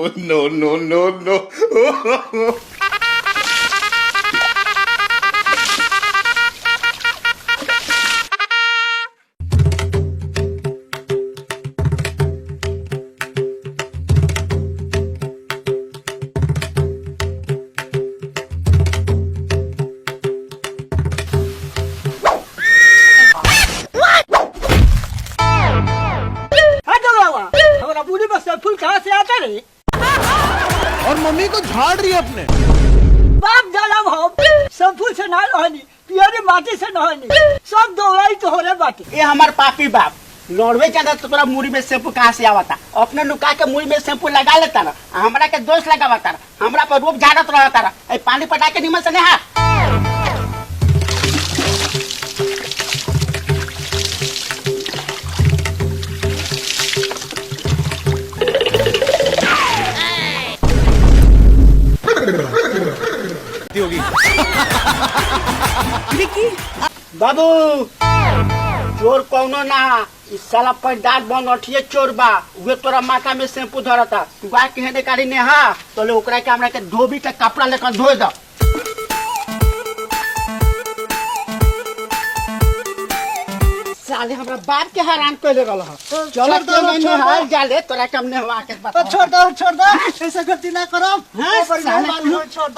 no, no, no, no. फूल कहाँ से आता रे? और मम्मी को झाड़ रही है अपने बाप डाला भाव सब फूल से ना रहनी पियरी माटी से नहनी सब दौड़ाई तो हो रहे बाटी। ये हमार पापी बाप लड़वे के अंदर तो तोरा मुड़ी में शैम्पू कहाँ से आवता? अपने नुका के मुड़ी में शैम्पू लगा लेता ना, हमरा के दोष लगावता ना, हमरा पर रूप झाड़त रहता ना, पानी पटा के निमन से नहा। बाबू चोर कौनो ना, इस साला पैदार बन अठिए चोर बा, वे तोरा माथा में शैम्पू धरता, तू बा कहने काड़ी नेहा तो ले ओकरा के हमरा के धोबी के कपड़ा लेकर धोए द। साले हमरा बाप के हैरान कइले रहल ह। चल तो मैंने हाल जाले तोरा के हमने हवा के बता। छोड़ दो ऐसा गलती ना करो। छोड़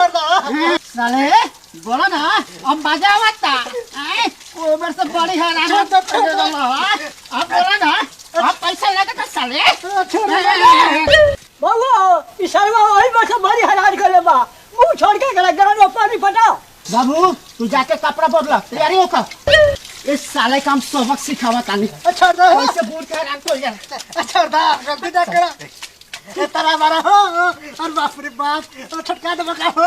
दो साले बोलो ना अब मजा आवता ऊपर से बड़ी हैरान अब बोलो ना अब पैसा लगता साले। बाबू इशारा वही बस बड़ी हैरान कर ले बा, मुंह छोड़ के गला गरम में पानी पटाओ। बाबू तू जाके कपड़ा बदला तैयारी होकर इस साले का हम सबक सिखावा तानी। छोड़ दो ऐसे बूढ़ के हैरान कर यार। छोड़ दो गलती ना करो ये तरह मारा हो और बाप रे बाप छटका दे बका हो।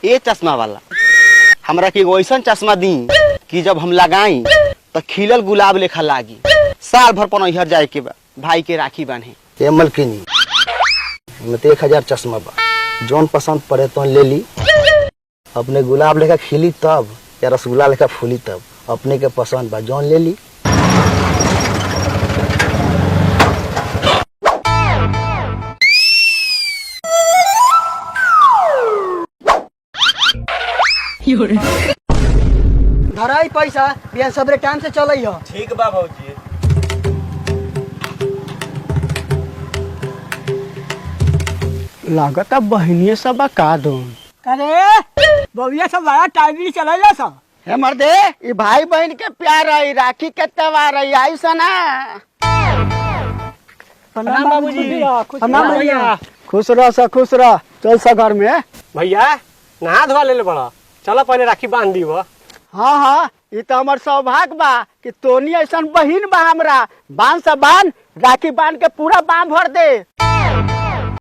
ये चश्मा वाला हमरा के ऐसा चश्मा दी कि जब हम लगाई तो खिलल गुलाब लेखा लागी, साल भर पनहर जाए के बा भाई के राखी बांधे। ये मलकिनी में 1000 चश्मा बा, जौन पसंद पड़े तो ले ली, अपने गुलाब लेखा खिली तब या रसगुल्ला लेखा फूली तब, अपने के पसंद बा जौन ले ली। धराई पैसा बिहान सबरे टाइम से चलई हो। ठीक बा भौजी। लागत बहनिए सब का दो अरे बबिया सब बड़ा टाइम चला सब। हे मर्दे ये भाई बहन के प्यार है, राखी के त्योहार है, आई सना। प्रणाम बाबूजी। प्रणाम भैया। खुश रह चल सा घर में। भैया नहा धोवा ले बड़ा, चलो पहले राखी बांध दी। हाँ हाँ ये तो हमार सौभाग्य बा कि तोनी ऐसा बहिन बा हमरा, बांध से बांध राखी बांध के पूरा बांध भर दे।